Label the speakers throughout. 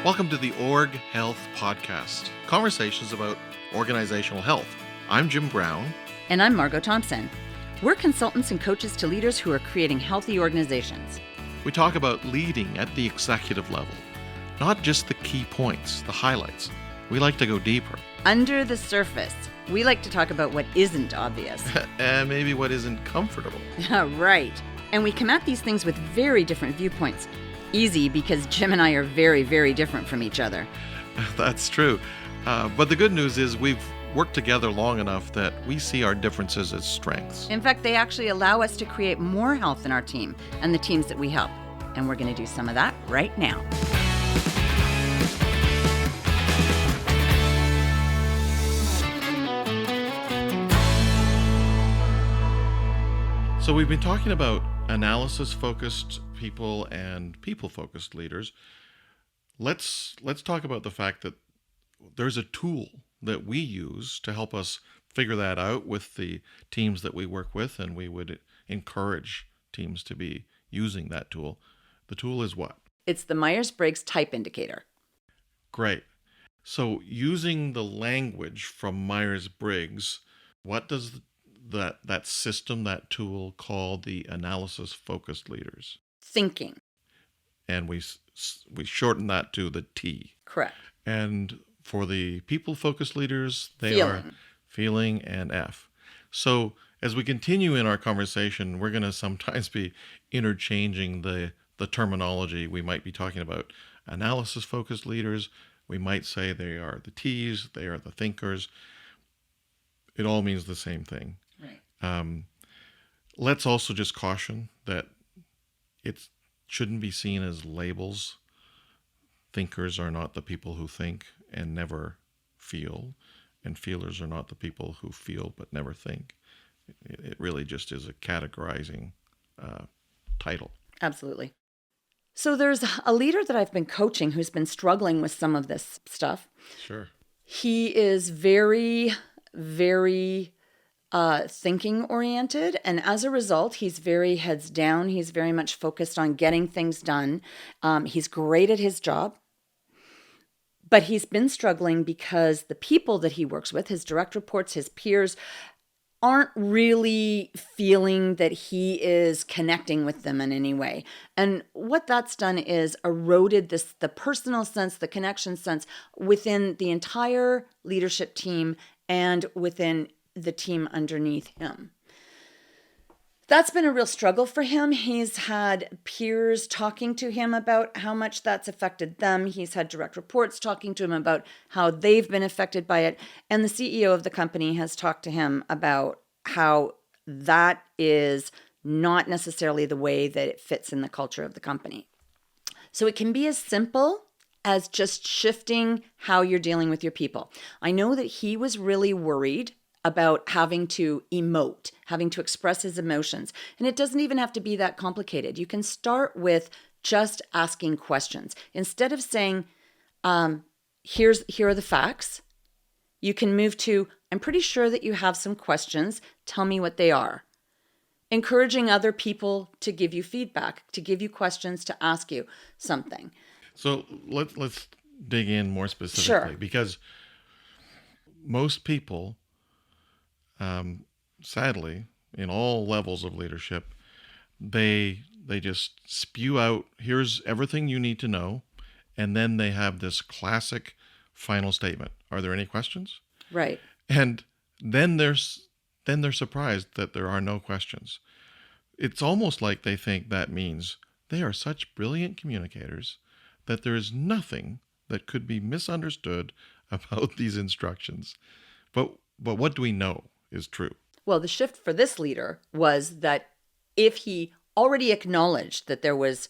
Speaker 1: Welcome to the Org Health Podcast, conversations about organizational health. I'm Jim Brown.
Speaker 2: And I'm Margot Thompson. We're consultants and coaches to leaders who are creating healthy organizations.
Speaker 1: We talk about leading at the executive level, not just the key points, the highlights. We like to go deeper.
Speaker 2: Under the surface, we like to talk about what isn't obvious.
Speaker 1: And maybe what isn't comfortable.
Speaker 2: Right. And we come at these things with very different viewpoints. Easy, because Jim and I are very, very different from each other.
Speaker 1: That's true. But the good news is we've worked together long enough that we see our differences as strengths.
Speaker 2: In fact, they actually allow us to create more health in our team and the teams that we help. And we're going to do some of that right now.
Speaker 1: So we've been talking about analysis-focused people and people-focused leaders. Let's talk about the fact that there's a tool that we use to help us figure that out with the teams that we work with, and we would encourage teams to be using that tool. The tool is what?
Speaker 2: It's the Myers-Briggs Type Indicator.
Speaker 1: Great. So using the language from Myers-Briggs, what does that system, that tool, called the analysis-focused leaders?
Speaker 2: Thinking.
Speaker 1: And we shorten that to the T.
Speaker 2: Correct.
Speaker 1: And for the people-focused leaders, they
Speaker 2: Feeling.
Speaker 1: are feeling and F. So as we continue in our conversation, we're going to sometimes be interchanging the terminology. We might be talking about analysis-focused leaders. We might say they are the T's, they are the thinkers. It all means the same thing.
Speaker 2: Right.
Speaker 1: Let's also just caution that it shouldn't be seen as labels. Thinkers are not the people who think and never feel, and feelers are not the people who feel but never think. It really just is a categorizing title.
Speaker 2: Absolutely. So there's a leader that I've been coaching who's been struggling with some of this stuff.
Speaker 1: Sure.
Speaker 2: He is very, very thinking oriented. And as a result, he's very heads down. He's very much focused on getting things done. He's great at his job. But he's been struggling because the people that he works with, his direct reports, his peers, aren't really feeling that he is connecting with them in any way. And what that's done is eroded the personal sense, the connection sense within the entire leadership team and within the team underneath him. That's been a real struggle for him. He's had peers talking to him about how much that's affected them. He's had direct reports talking to him about how they've been affected by it. And the CEO of the company has talked to him about how that is not necessarily the way that it fits in the culture of the company. So it can be as simple as just shifting how you're dealing with your people. I know that he was really worried about having to emote, having to express his emotions. And it doesn't even have to be that complicated. You can start with just asking questions. Instead of saying, here are the facts, you can move to, I'm pretty sure that you have some questions. Tell me what they are. Encouraging other people to give you feedback, to give you questions, to ask you something.
Speaker 1: So let's dig in more specifically.
Speaker 2: Sure.
Speaker 1: Because most people, sadly, in all levels of leadership, they just spew out, here's everything you need to know, and then they have this classic final statement. Are there any questions?
Speaker 2: Right.
Speaker 1: And then they're surprised that there are no questions. It's almost like they think that means they are such brilliant communicators that there is nothing that could be misunderstood about these instructions. But what do we know is true?
Speaker 2: Well, the shift for this leader was that if he already acknowledged that there was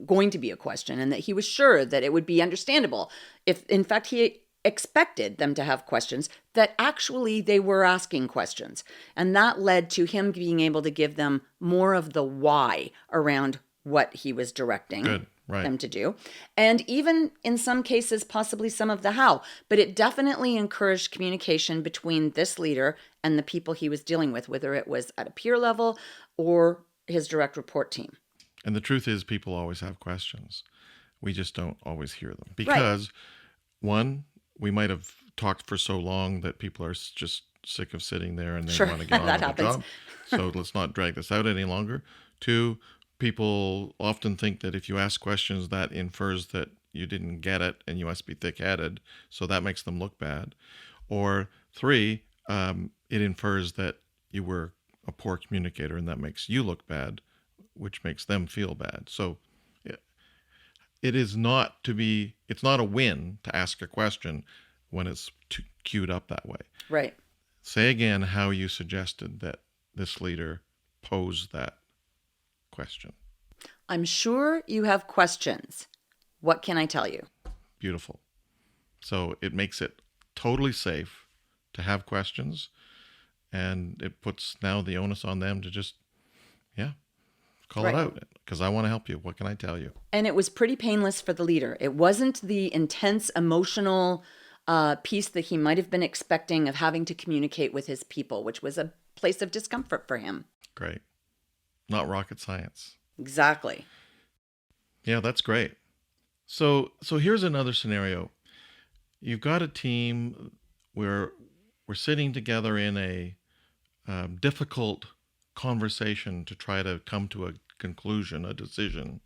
Speaker 2: going to be a question and that he was sure that it would be understandable, if in fact he expected them to have questions, that actually they were asking questions. And that led to him being able to give them more of the why around what he was directing.
Speaker 1: Good. Right.
Speaker 2: Them to do. And even in some cases, possibly some of the how. But it definitely encouraged communication between this leader and the people he was dealing with, whether it was at a peer level or his direct report team.
Speaker 1: And the truth is, people always have questions. We just don't always hear them
Speaker 2: Right.
Speaker 1: because, one, we might have talked for so long that people are just sick of sitting there and they
Speaker 2: Sure.
Speaker 1: want to get on
Speaker 2: That
Speaker 1: with the
Speaker 2: happens.
Speaker 1: job. So let's not drag this out any longer. Two, people often think that if you ask questions, that infers that you didn't get it and you must be thick-headed. So that makes them look bad. Or three, it infers that you were a poor communicator and that makes you look bad, which makes them feel bad. So it is not to be, it's not a win to ask a question when it's queued up that way.
Speaker 2: Right.
Speaker 1: Say again how you suggested that this leader posed that question.
Speaker 2: I'm sure you have questions. What can I tell you?
Speaker 1: Beautiful. So it makes it totally safe to have questions, and it puts now the onus on them to just, call it
Speaker 2: Right.
Speaker 1: out because I want to help you. What can I tell you?
Speaker 2: And it was pretty painless for the leader. It wasn't the intense emotional piece that he might have been expecting of having to communicate with his people, which was a place of discomfort for him.
Speaker 1: Great. Not rocket science.
Speaker 2: Exactly.
Speaker 1: Yeah, that's great. So here's another scenario. You've got a team where we're sitting together in a difficult conversation to try to come to a conclusion, a decision.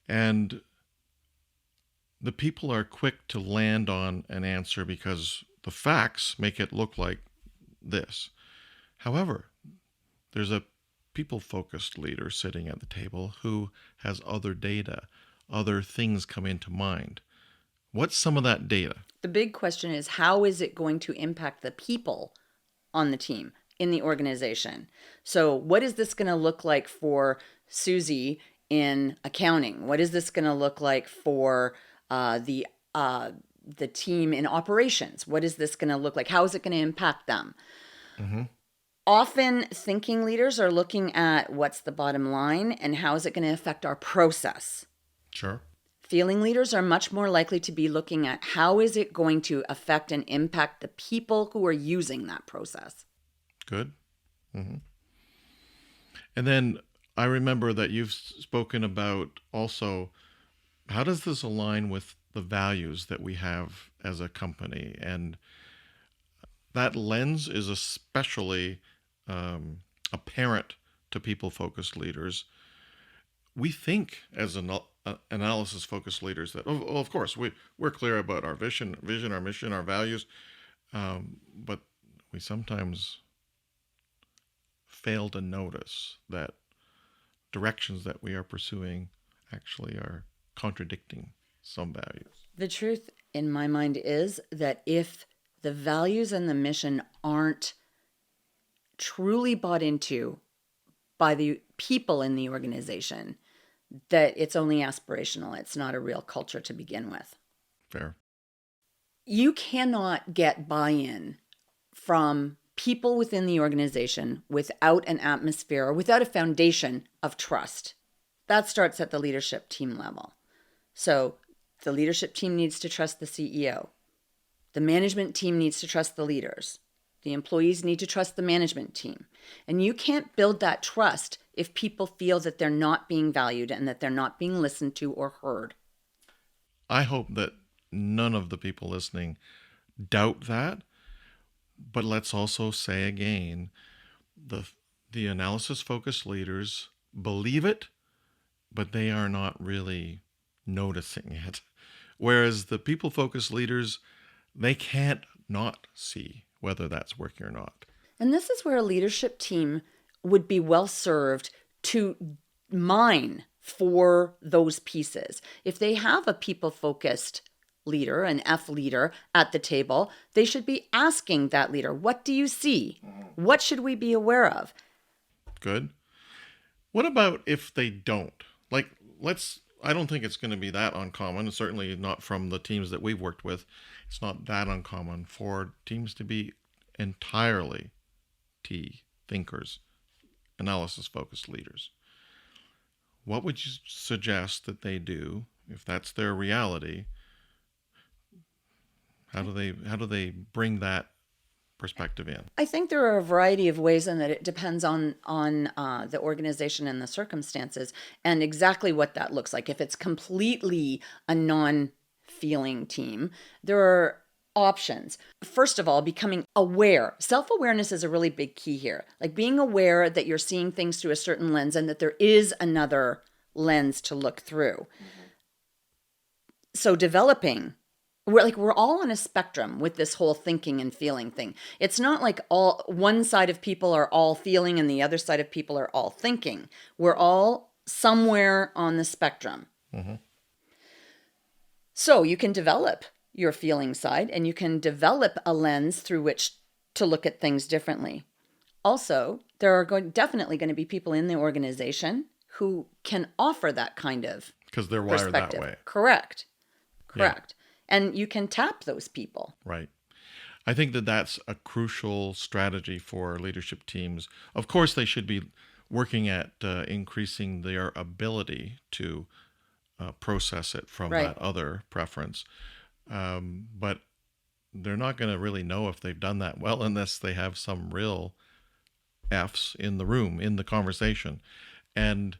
Speaker 1: And the people are quick to land on an answer because the facts make it look like this. However, there's a people-focused leader sitting at the table who has other data, other things come into mind. What's some of that data?
Speaker 2: The big question is, how is it going to impact the people on the team, in the organization? So what is this going to look like for Susie in accounting? What is this going to look like for the team in operations? What is this going to look like? How is it going to impact them?
Speaker 1: Mm-hmm.
Speaker 2: Often thinking leaders are looking at what's the bottom line and how is it going to affect our process.
Speaker 1: Sure.
Speaker 2: Feeling leaders are much more likely to be looking at how is it going to affect and impact the people who are using that process.
Speaker 1: Good. Mm-hmm. And then I remember that you've spoken about also how does this align with the values that we have as a company? And that lens is especially apparent to people-focused leaders. We think as analysis-focused leaders that, of course, we're clear about our vision, our mission, our values, but we sometimes fail to notice that directions that we are pursuing actually are contradicting some values.
Speaker 2: The truth in my mind is that if the values and the mission aren't truly bought into by the people in the organization, that it's only aspirational. It's not a real culture to begin with.
Speaker 1: Fair.
Speaker 2: You cannot get buy-in from people within the organization without an atmosphere or without a foundation of trust. That starts at the leadership team level. So the leadership team needs to trust the CEO. The management team needs to trust the leaders. The employees need to trust the management team. And you can't build that trust if people feel that they're not being valued and that they're not being listened to or heard.
Speaker 1: I hope that none of the people listening doubt that. But let's also say again, the analysis-focused leaders believe it, but they are not really noticing it. Whereas the people-focused leaders, they can't not see whether that's working or not.
Speaker 2: And this is where a leadership team would be well served to mine for those pieces. If they have a people-focused leader, an F leader at the table, they should be asking that leader, what do you see? What should we be aware of?
Speaker 1: Good. What about if they don't? Like, I don't think it's going to be that uncommon, certainly not from the teams that we've worked with. It's not that uncommon for teams to be entirely T, thinkers, analysis-focused leaders. What would you suggest that they do if that's their reality? How do they bring that perspective in?
Speaker 2: I think there are a variety of ways, and that it depends on the organization and the circumstances, and exactly what that looks like. If it's completely a non-feeling team, there are options. First of all, becoming aware. Self-awareness is a really big key here. Like being aware that you're seeing things through a certain lens and that there is another lens to look through. So developing, we're all on a spectrum with this whole thinking and feeling thing. It's not like all one side of people are all feeling and the other side of people are all thinking. We're all somewhere on the spectrum. So you can develop your feeling side, and you can develop a lens through which to look at things differently. Also, there are definitely going to be people in the organization who can offer that kind of
Speaker 1: Because they're wired that way.
Speaker 2: Correct.
Speaker 1: Yeah.
Speaker 2: And you can tap those people.
Speaker 1: Right. I think that that's a crucial strategy for leadership teams. Of course, they should be working at increasing their ability to process it from
Speaker 2: Right.
Speaker 1: that other preference. But they're not going to really know if they've done that well unless they have some real F's in the room, in the conversation. And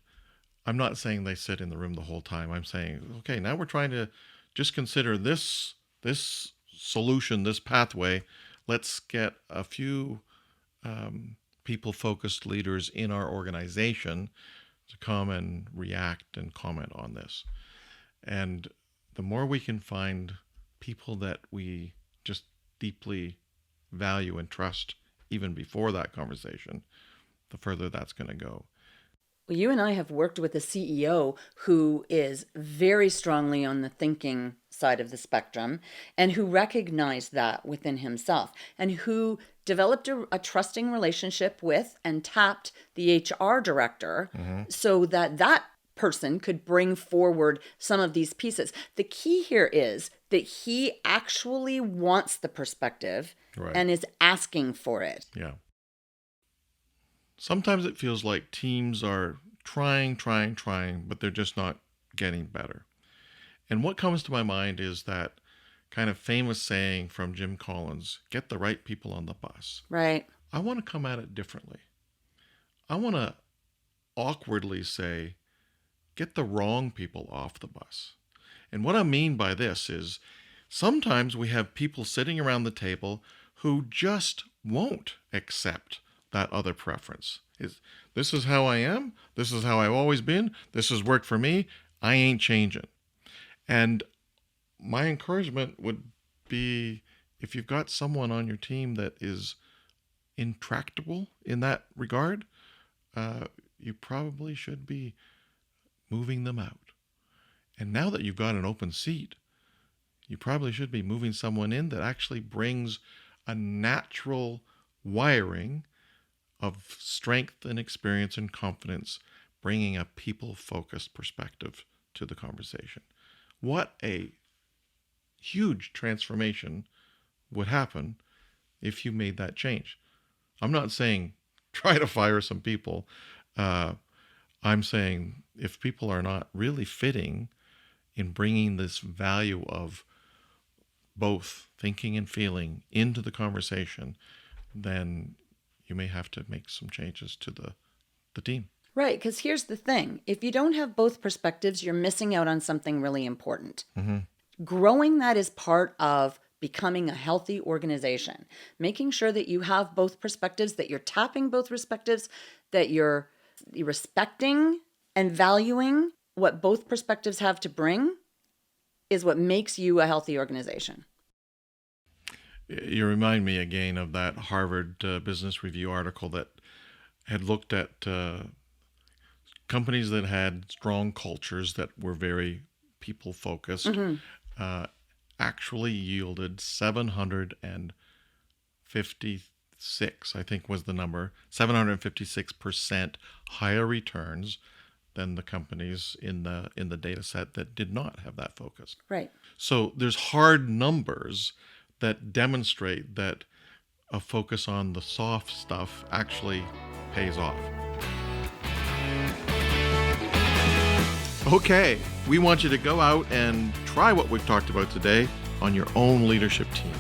Speaker 1: I'm not saying they sit in the room the whole time. I'm saying, okay, now we're trying to just consider this solution, this pathway. Let's get a few people-focused leaders in our organization to come and react and comment on this. And the more we can find people that we just deeply value and trust even before that conversation, the further that's going to go.
Speaker 2: Well, you and I have worked with a CEO who is very strongly on the thinking side of the spectrum and who recognized that within himself and who developed a trusting relationship with and tapped the HR director so that person could bring forward some of these pieces. The key here is that he actually wants the perspective and is asking for it.
Speaker 1: Yeah. Sometimes it feels like teams are trying, but they're just not getting better. And what comes to my mind is that kind of famous saying from Jim Collins, get the right people on the bus.
Speaker 2: Right.
Speaker 1: I want to come at it differently. I want to awkwardly say, get the wrong people off the bus. And what I mean by this is sometimes we have people sitting around the table who just won't accept that other preference. This is how I am. This is how I've always been. This has worked for me. I ain't changing. And my encouragement would be, if you've got someone on your team that is intractable in that regard, you probably should be moving them out. And now that you've got an open seat, you probably should be moving someone in that actually brings a natural wiring of strength and experience and confidence, bringing a people-focused perspective to the conversation. What a huge transformation would happen if you made that change. I'm not saying try to fire some people. I'm saying if people are not really fitting in bringing this value of both thinking and feeling into the conversation, then you may have to make some changes to the team.
Speaker 2: Right, because here's the thing. If you don't have both perspectives, you're missing out on something really important. Growing that is part of becoming a healthy organization. Making sure that you have both perspectives, that you're tapping both perspectives, that you're respecting and valuing what both perspectives have to bring is what makes you a healthy organization.
Speaker 1: You remind me again of that Harvard Business Review article that had looked at companies that had strong cultures that were very people-focused, actually yielded 756, I think was the number, 756% higher returns than the companies in the data set that did not have that focus.
Speaker 2: Right.
Speaker 1: So there's hard numbers that demonstrate that a focus on the soft stuff actually pays off. Okay, we want you to go out and try what we've talked about today on your own leadership team.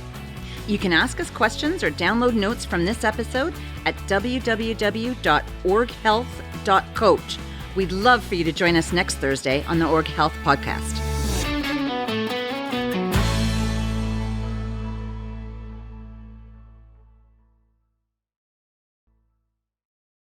Speaker 2: You can ask us questions or download notes from this episode at www.orghealth.coach. We'd love for you to join us next Thursday on the Org Health Podcast.